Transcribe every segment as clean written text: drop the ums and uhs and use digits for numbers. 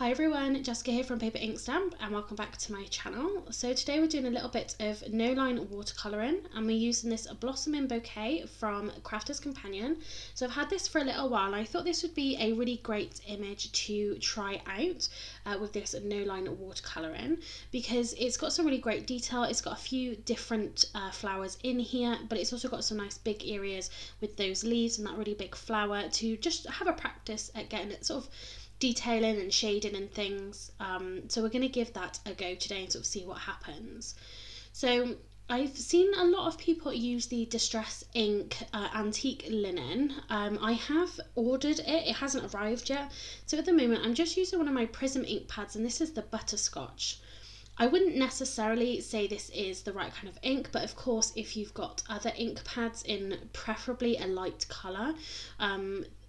Hi everyone, Jessica here from Paper Ink Stamp and welcome back to my channel. So today we're doing a little bit of no line watercolouring and we're using this Blossoming Bouquet from Crafter's Companion. So I've had this for a little while and I thought this would be a really great image to try out with this no line watercolouring because it's got some really great detail. It's got a few different flowers in here, but it's also got some nice big areas with those leaves and that really big flower to just have a practice at getting it sort of detailing and shading and things. So we're going to give that a go today and sort of see what happens. So I've seen a lot of people use the Distress Ink antique linen. I have ordered it, it hasn't arrived yet. So at the moment I'm just using one of my Prism ink pads and this is the Butterscotch. I wouldn't necessarily say this is the right kind of ink, but of course if you've got other ink pads in preferably a light colour,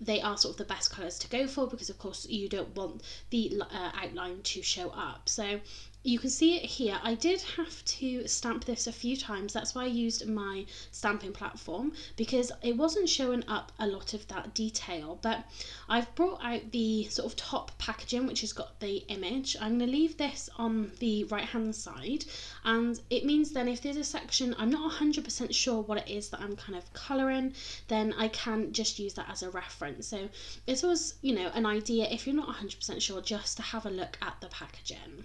they are sort of the best colours to go for because of course you don't want the outline to show up. So you can see it here. I did have to stamp this a few times. That's why I used my stamping platform because it wasn't showing up a lot of that detail. But I've brought out the sort of top packaging which has got the image. I'm going to leave this on the right hand side and it means then if there's a section I'm not 100% sure what it is that I'm kind of colouring, then I can just use that as a reference. So it was, you know, an idea if you're not 100% sure just to have a look at the packaging.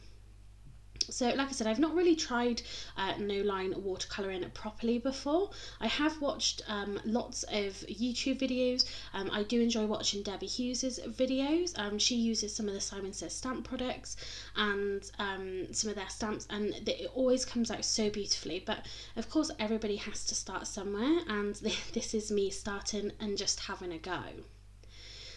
So like I said, I've not really tried no line watercolouring properly before. I have watched lots of YouTube videos. I do enjoy watching Debbie Hughes's videos. She uses some of the Simon Says stamp products and some of their stamps and it always comes out so beautifully. But of course everybody has to start somewhere and this is me starting and just having a go.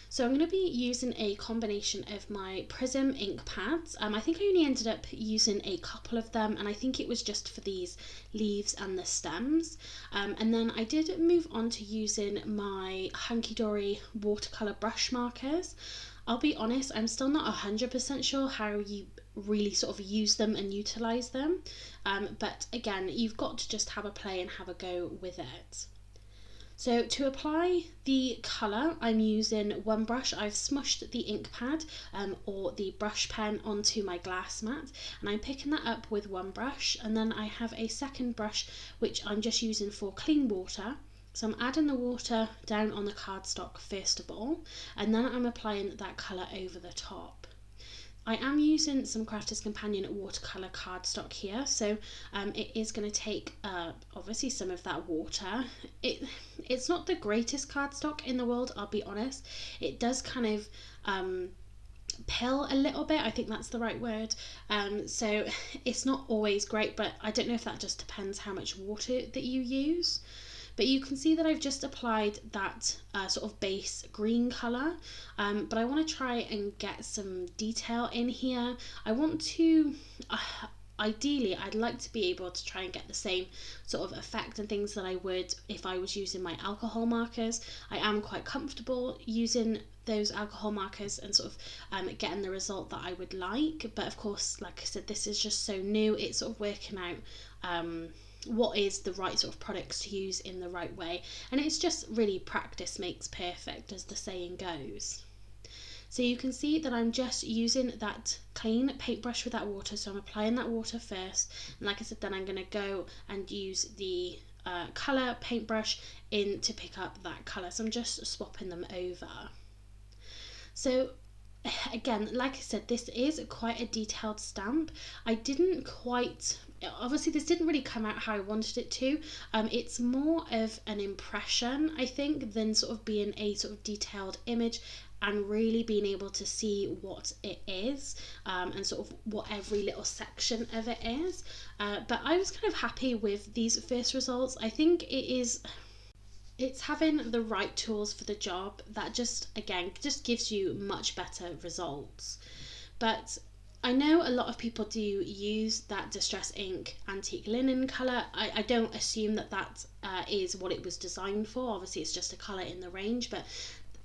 So I'm going to be using a combination of my Prism ink pads. I think I only ended up using a couple of them and I think it was just for these leaves and the stems. And then I did move on to using my Hunky Dory watercolour brush markers. I'll be honest, I'm still not 100% sure how you really sort of use them and utilise them. But again, you've got to just have a play and have a go with it. So to apply the colour, I'm using one brush. I've smushed the ink pad or the brush pen onto my glass mat and I'm picking that up with one brush, and then I have a second brush which I'm just using for clean water. So I'm adding the water down on the cardstock first of all and then I'm applying that colour over the top. I am using some Crafter's Companion watercolour cardstock here, so it is going to take obviously some of that water. It's not the greatest cardstock in the world, I'll be honest. It does kind of pill a little bit, I think that's the right word. So it's not always great, but I don't know if that just depends how much water that you use. But you can see that I've just applied that sort of base green colour, but I want to try and get some detail in here. I want to, ideally I'd like to be able to try and get the same sort of effect and things that I would if I was using my alcohol markers. I am quite comfortable using those alcohol markers and sort of getting the result that I would like, but of course like I said, this is just so new, it's sort of working out what is the right sort of products to use in the right way, and it's just really practice makes perfect, as the saying goes. So you can see that I'm just using that clean paintbrush with that water, so I'm applying that water first, and like I said, then I'm going to go and use the colour paintbrush in to pick up that colour, so I'm just swapping them over. So again, like I said, this is quite a detailed stamp. I didn't quite, obviously this didn't really come out how I wanted it to. It's more of an impression, I think, than sort of being a sort of detailed image and really being able to see what it is and sort of what every little section of it is. But I was kind of happy with these first results. I think it's having the right tools for the job that just gives you much better results. But I know a lot of people do use that Distress Ink antique linen colour. I don't assume that is what it was designed for. Obviously it's just a colour in the range, but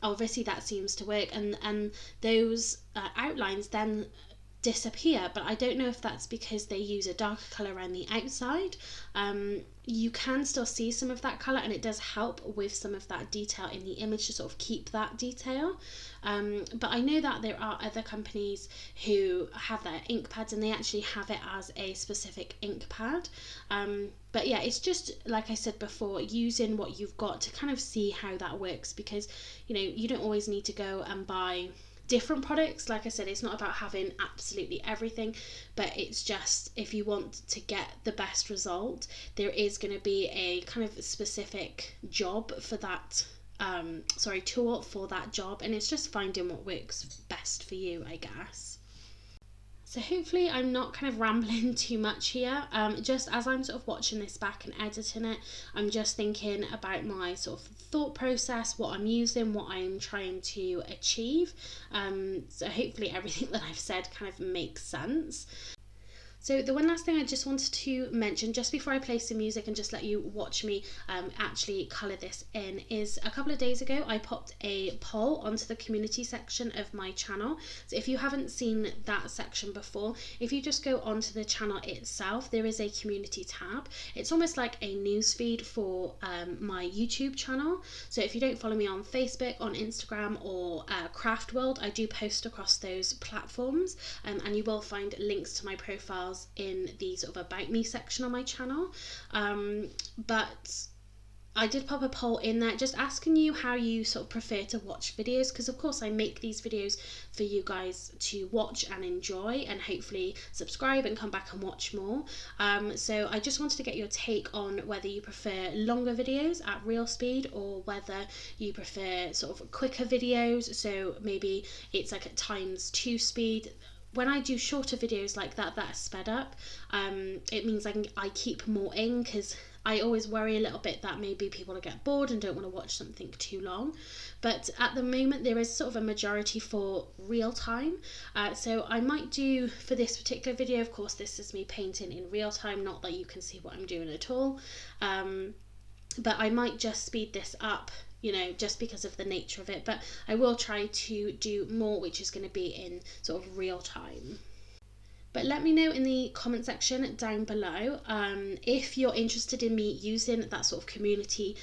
obviously that seems to work, and those outlines then disappear, but I don't know if that's because they use a darker colour around the outside. You can still see some of that colour, and it does help with some of that detail in the image to sort of keep that detail. But I know that there are other companies who have their ink pads and they actually have it as a specific ink pad. But yeah, it's just like I said before, using what you've got to kind of see how that works, because you don't always need to go and buy different products. Like I said, it's not about having absolutely everything, but it's just, if you want to get the best result, there is going to be a kind of specific job for that tool for that job, and it's just finding what works best for you, I guess. So hopefully I'm not kind of rambling too much here. Just as I'm sort of watching this back and editing it, I'm just thinking about my sort of thought process, what I'm using, what I'm trying to achieve. So hopefully everything that I've said kind of makes sense. So the one last thing I just wanted to mention, just before I play some music and just let you watch me actually colour this in, is a couple of days ago I popped a poll onto the community section of my channel. So if you haven't seen that section before, if you just go onto the channel itself, there is a community tab. It's almost like a news feed for my YouTube channel. So if you don't follow me on Facebook, on Instagram, or Craft World, I do post across those platforms, and you will find links to my profiles in the sort of about me section on my channel. But I did pop a poll in there just asking you how you sort of prefer to watch videos, because of course I make these videos for you guys to watch and enjoy, and hopefully subscribe and come back and watch more. So I just wanted to get your take on whether you prefer longer videos at real speed, or whether you prefer sort of quicker videos, so maybe it's like at ×2 speed. When I do shorter videos like that are sped up, it means I keep more in, because I always worry a little bit that maybe people will get bored and don't want to watch something too long. But at the moment there is sort of a majority for real time. So I might do, for this particular video, of course this is me painting in real time, not that you can see what I'm doing at all. But I might just speed this up, just because of the nature of it, but I will try to do more which is going to be in sort of real time. But let me know in the comment section down below if you're interested in me using that sort of community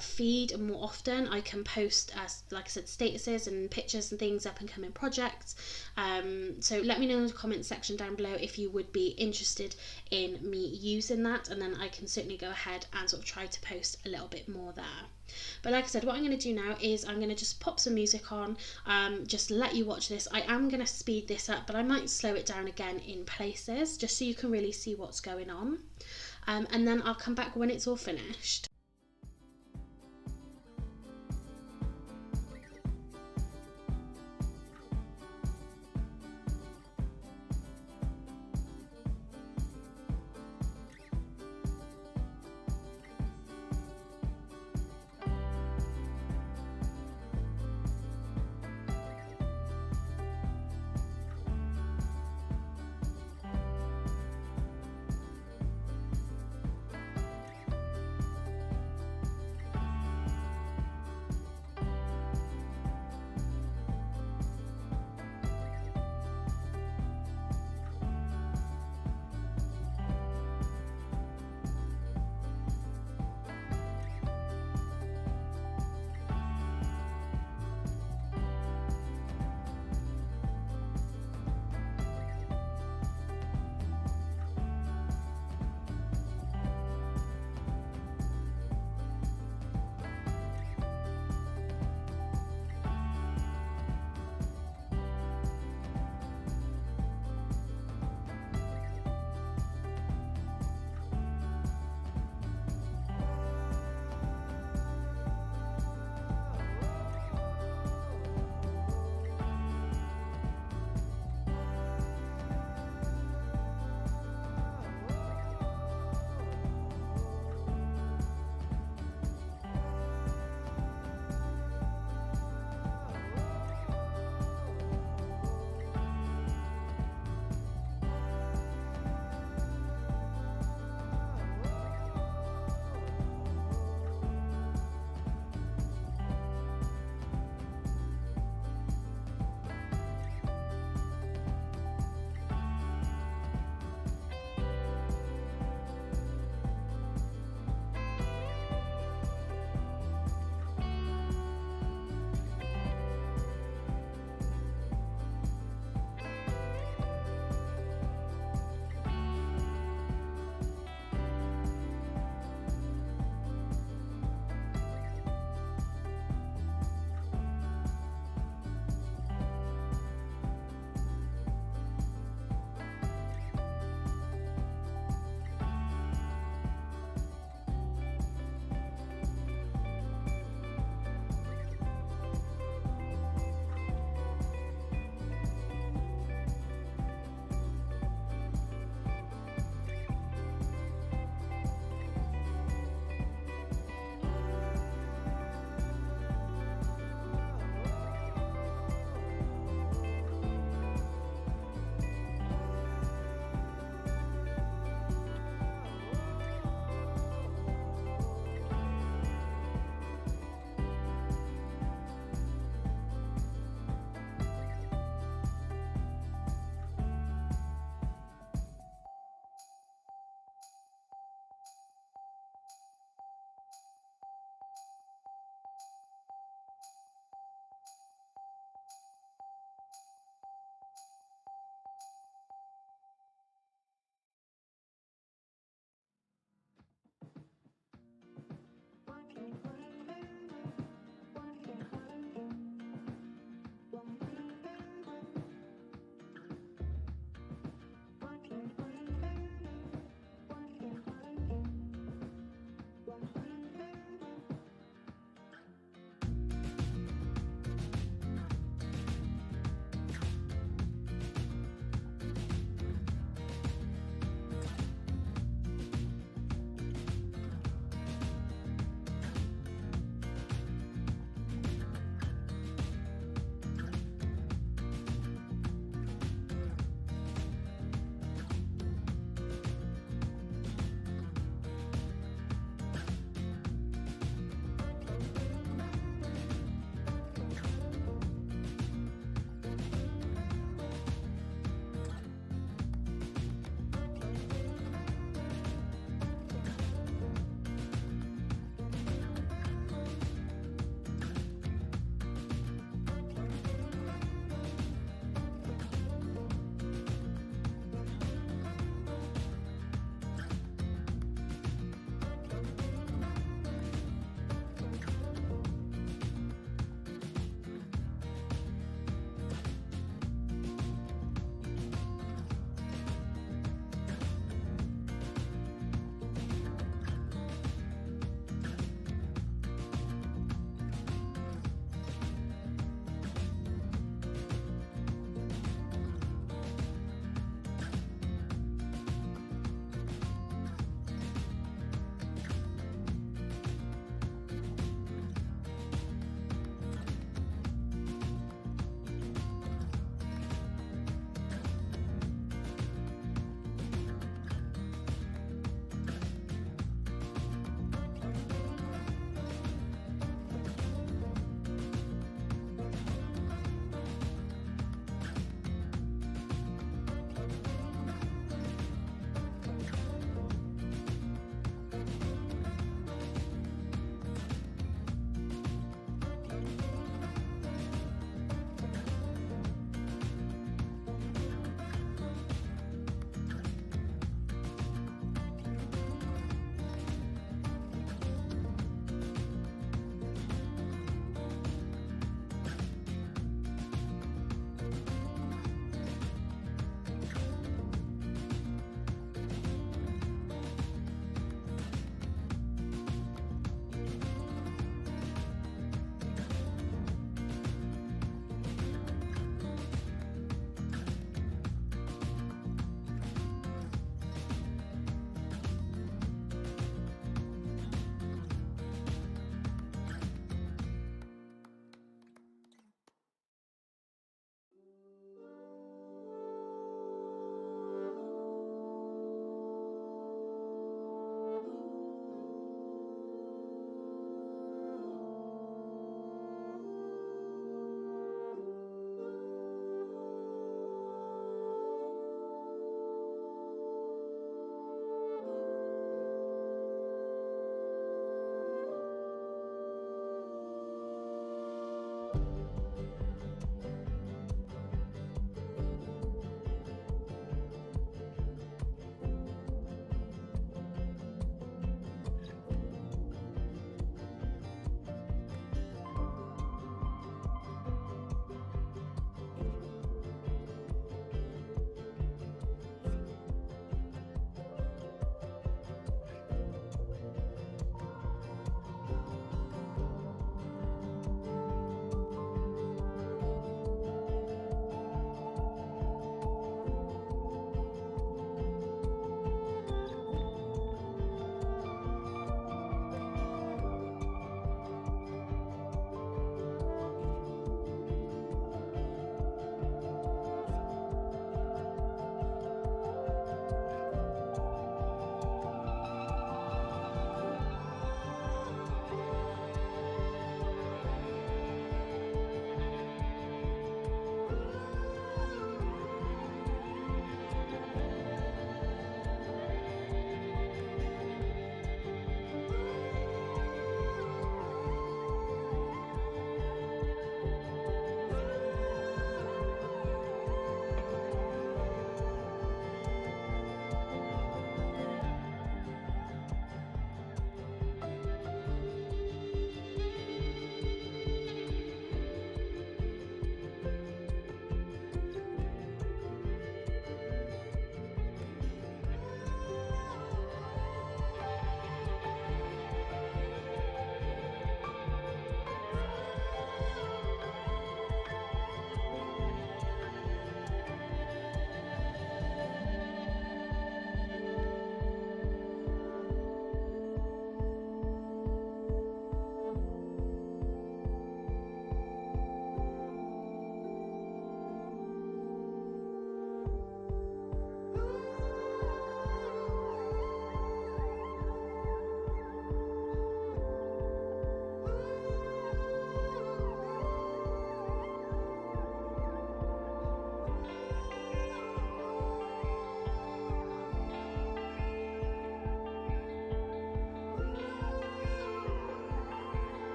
feed more often. I can post, like I said, statuses and pictures and things, up and coming projects. So let me know in the comment section down below if you would be interested in me using that, and then I can certainly go ahead and sort of try to post a little bit more there. But like I said, what I'm going to do now is I'm going to just pop some music on, just let you watch this. I am going to speed this up, but I might slow it down again in places, just so you can really see what's going on. And then I'll come back when it's all finished.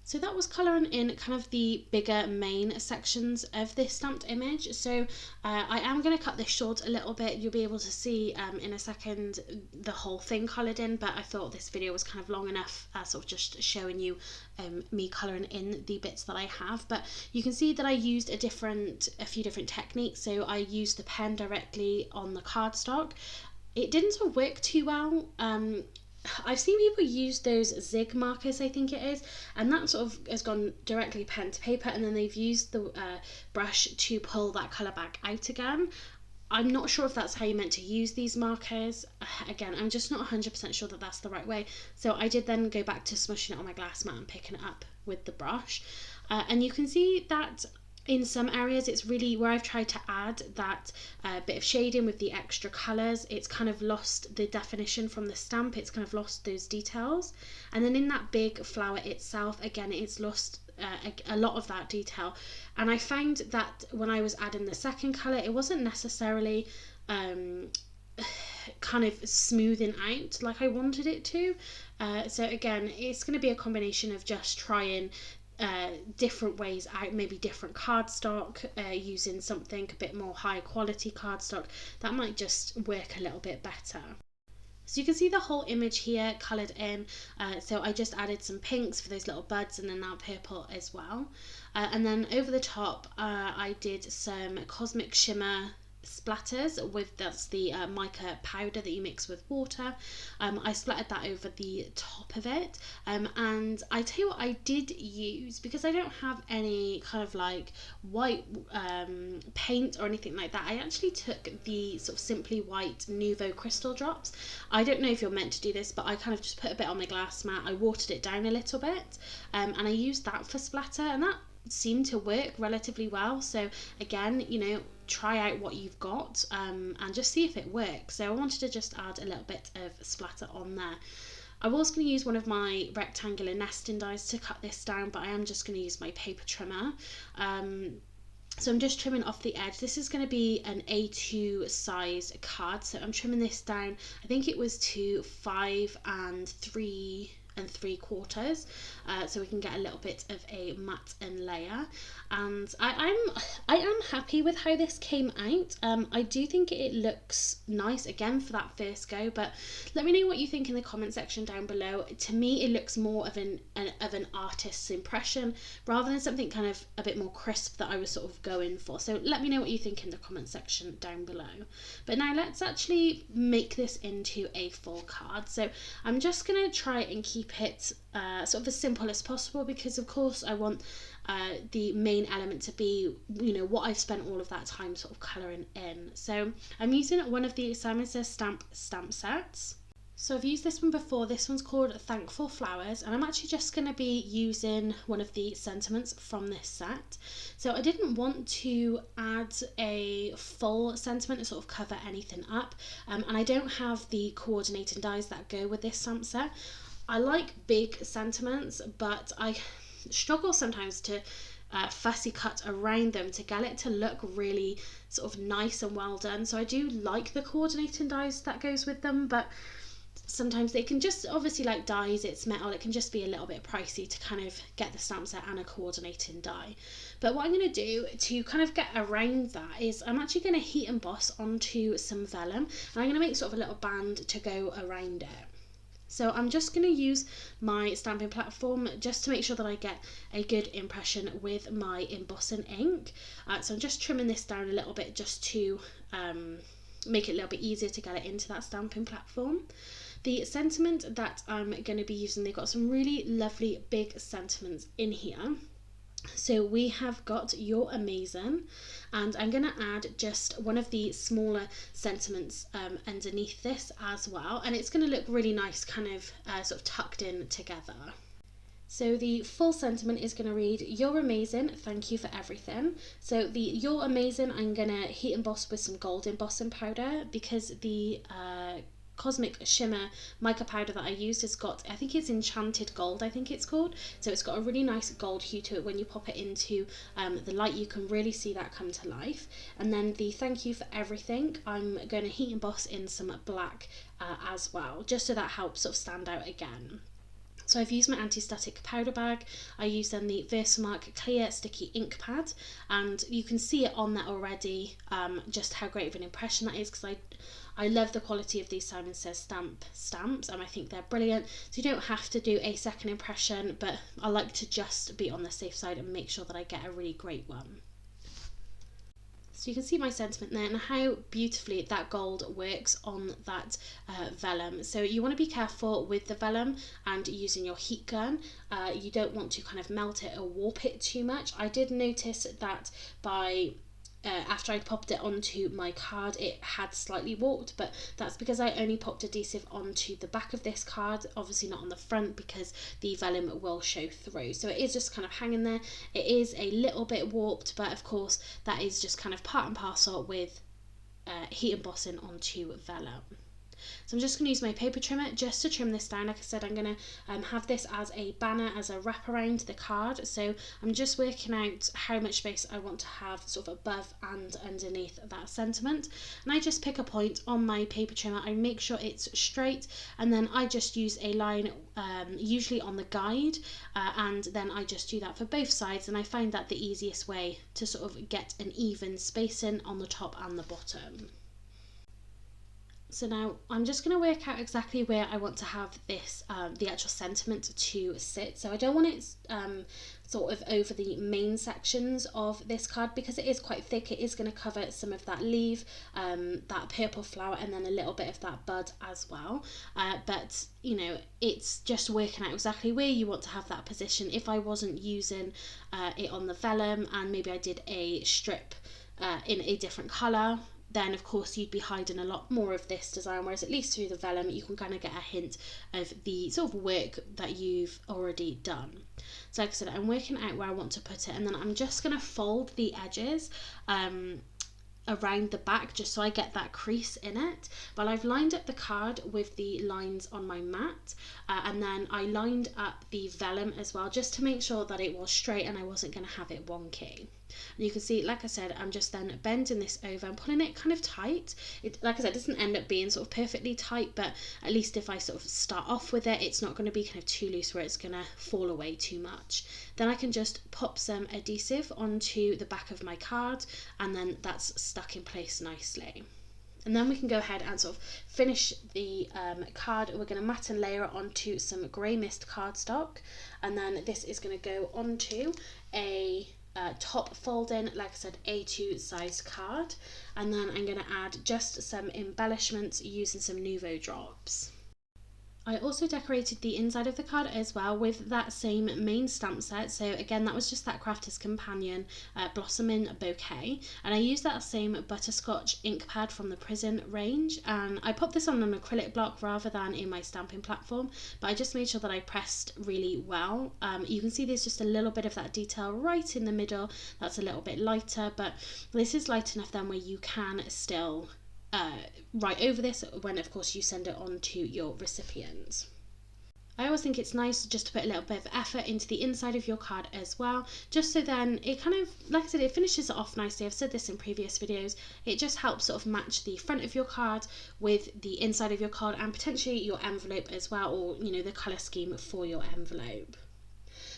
So that was colouring in kind of the bigger main sections of this stamped image. So I am going to cut this short a little bit. You'll be able to see in a second the whole thing coloured in, but I thought this video was kind of long enough, sort of just showing you me colouring in the bits that I have. But you can see that I used a few different techniques. So I used the pen directly on the cardstock. It didn't sort of work too well. I've seen people use those zig markers, I think it is, and that sort of has gone directly pen to paper, and then they've used the brush to pull that colour back out again. I'm not sure if that's how you're meant to use these markers. Again, I'm just not 100% sure that that's the right way. So I did then go back to smushing it on my glass mat and picking it up with the brush. And you can see that in some areas it's really where I've tried to add that bit of shading with the extra colours, it's kind of lost the definition from the stamp, it's kind of lost those details. And then in that big flower itself, again, it's lost a lot of that detail. And I found that when I was adding the second colour, it wasn't necessarily kind of smoothing out like I wanted it to. So again, it's going to be a combination of just trying different ways out, maybe different cardstock, using something a bit more high quality cardstock that might just work a little bit better. So you can see the whole image here coloured in, so I just added some pinks for those little buds and then that purple as well. And then over the top I did some Cosmic Shimmer splatters that's the mica powder that you mix with water. I splattered that over the top of it, and I tell you what I did use, because I don't have any kind of like white paint or anything like that. I actually took the sort of Simply White Nouveau crystal drops. I don't know if you're meant to do this, but I kind of just put a bit on my glass mat, I watered it down a little bit, and I used that for splatter, and that seemed to work relatively well. So again, you know, try out what you've got and just see if it works. So I wanted to just add a little bit of splatter on there. I was going to use one of my rectangular nesting dies to cut this down, but I am just going to use my paper trimmer. So I'm just trimming off the edge. This is going to be an A2 size card, so I'm trimming this down. I think it was to 5 3/4, so we can get a little bit of a matte and layer. And I am happy with how this came out. I do think it looks nice again for that first go, but let me know what you think in the comment section down below. To me, it looks more of an artist's impression rather than something kind of a bit more crisp that I was sort of going for. So let me know what you think in the comment section down below. But now let's actually make this into a full card. So I'm just gonna try and keep it sort of as simple as possible, because of course I want the main element to be, you know, what I've spent all of that time sort of colouring in. So I'm using one of the Simon Says stamp sets. So I've used this one before. This one's called Thankful Flowers, and I'm actually just going to be using one of the sentiments from this set. So I didn't want to add a full sentiment to sort of cover anything up, and I don't have the coordinating dies that go with this stamp set. I like big sentiments, but I struggle sometimes to fussy cut around them to get it to look really sort of nice and well done. So I do like the coordinating dies that goes with them, but sometimes they can just, obviously like dies, it's metal, it can just be a little bit pricey to kind of get the stamp set and a coordinating die. But what I'm going to do to kind of get around that is I'm actually going to heat emboss onto some vellum, and I'm going to make sort of a little band to go around it. So I'm just going to use my stamping platform just to make sure that I get a good impression with my embossing ink. So I'm just trimming this down a little bit just to make it a little bit easier to get it into that stamping platform. The sentiment that I'm going to be using, they've got some really lovely big sentiments in here. So we have got You're Amazing, and I'm going to add just one of the smaller sentiments underneath this as well, and it's going to look really nice kind of sort of tucked in together. So the full sentiment is going to read, You're amazing, thank you for everything. So the You're Amazing, I'm going to heat emboss with some gold embossing powder, because the Cosmic Shimmer mica powder that I used has got, I think it's Enchanted Gold, I think it's called. So it's got a really nice gold hue to it. When you pop it into the light, you can really see that come to life. And then the Thank You for Everything, I'm going to heat emboss in some black as well, just so that helps sort of stand out again. So I've used my anti-static powder bag. I use then the Versamark clear sticky ink pad, and you can see it on there already, just how great of an impression that is, because I love the quality of these Simon Says stamps, and I think they're brilliant. So you don't have to do a second impression, but I like to just be on the safe side and make sure that I get a really great one. So you can see my sentiment there and how beautifully that gold works on that vellum. So you want to be careful with the vellum and using your heat gun. You don't want to kind of melt it or warp it too much. I did notice that after I'd popped it onto my card, it had slightly warped, but that's because I only popped adhesive onto the back of this card, obviously not on the front, because the vellum will show through. So it is just kind of hanging there. It is a little bit warped, but of course that is just kind of part and parcel with heat embossing onto vellum. So I'm just going to use my paper trimmer just to trim this down. Like I said, I'm going to have this as a banner, as a wrap around the card. So I'm just working out how much space I want to have sort of above and underneath that sentiment. And I just pick a point on my paper trimmer. I make sure it's straight, and then I just use a line, usually on the guide, and then I just do that for both sides. And I find that the easiest way to sort of get an even spacing on the top and the bottom. So now I'm just going to work out exactly where I want to have this, the actual sentiment to sit. So I don't want it sort of over the main sections of this card, because it is quite thick. It is going to cover some of that leaf, that purple flower, and then a little bit of that bud as well. But you know, it's just working out exactly where you want to have that position. If I wasn't using it on the vellum, and maybe I did a strip in a different colour, then of course you'd be hiding a lot more of this design, whereas at least through the vellum you can kind of get a hint of the sort of work that you've already done. So like I said, I'm working out where I want to put it, and then I'm just going to fold the edges around the back just so I get that crease in it. But I've lined up the card with the lines on my mat, and then I lined up the vellum as well, just to make sure that it was straight and I wasn't going to have it wonky. And you can see, like I said, I'm just then bending this over and pulling it kind of tight. It, like I said, doesn't end up being sort of perfectly tight, but at least if I sort of start off with it, it's not going to be kind of too loose where it's going to fall away too much. Then I can just pop some adhesive onto the back of my card, and then that's stuck in place nicely. And then we can go ahead and sort of finish the card. We're going to mat and layer it onto some grey mist cardstock, and then this is going to go onto a top folding, like I said, A2 size card, and then I'm going to add just some embellishments using some Nouveau drops. I also decorated the inside of the card as well with that same main stamp set. So again, that was just that Crafter's Companion Blossoming Bouquet, and I used that same butterscotch ink pad from the Prison range, and I popped this on an acrylic block rather than in my stamping platform, but I just made sure that I pressed really well. You can see there's just a little bit of that detail right in the middle that's a little bit lighter, but this is light enough then where you can still write over this when of course you send it on to your recipients. I always think it's nice just to put a little bit of effort into the inside of your card as well, just so then it kind of, like I said, it finishes it off nicely. I've said this in previous videos, it just helps sort of match the front of your card with the inside of your card, and potentially your envelope as well, or you know, the colour scheme for your envelope.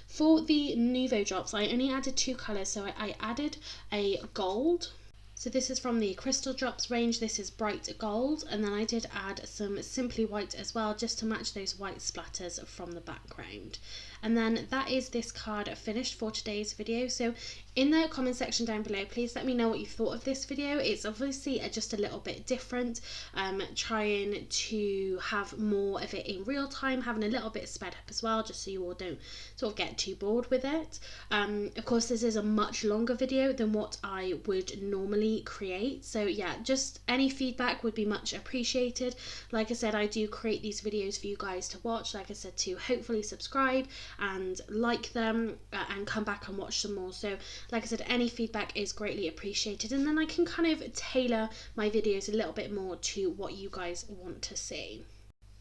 For the Nouveau drops, I only added 2 colours, so I added a gold. So this is from the Crystal Drops range, this is bright gold, and then I did add some Simply White as well, just to match those white splatters from the background. And then that is this card finished for today's video. So in the comment section down below, please let me know what you thought of this video. It's obviously just a little bit different, trying to have more of it in real time, having a little bit sped up as well, just so you all don't sort of get too bored with it. Of course, this is a much longer video than what I would normally create, so yeah, just any feedback would be much appreciated. Like I said, I do create these videos for you guys to watch, like I said, to hopefully subscribe and like them and come back and watch some more. So like I said, any feedback is greatly appreciated, and then I can kind of tailor my videos a little bit more to what you guys want to see.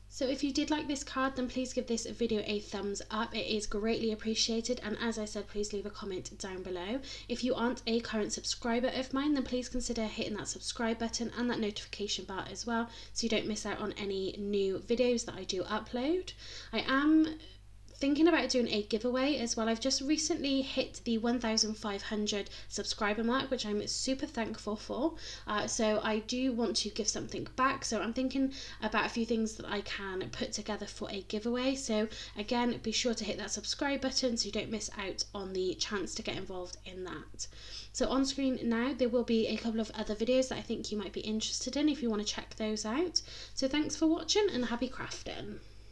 So if you did like this card, then please give this video a thumbs up. It is greatly appreciated, and as I said, please leave a comment down below. If you aren't a current subscriber of mine, then please consider hitting that subscribe button and that notification bar as well, so you don't miss out on any new videos that I do upload. I am thinking about doing a giveaway as well. I've just recently hit the 1,500 subscriber mark, which I'm super thankful for. So I do want to give something back. So I'm thinking about a few things that I can put together for a giveaway. So again, be sure to hit that subscribe button so you don't miss out on the chance to get involved in that. So on screen now, there will be a couple of other videos that I think you might be interested in if you want to check those out. So thanks for watching and happy crafting.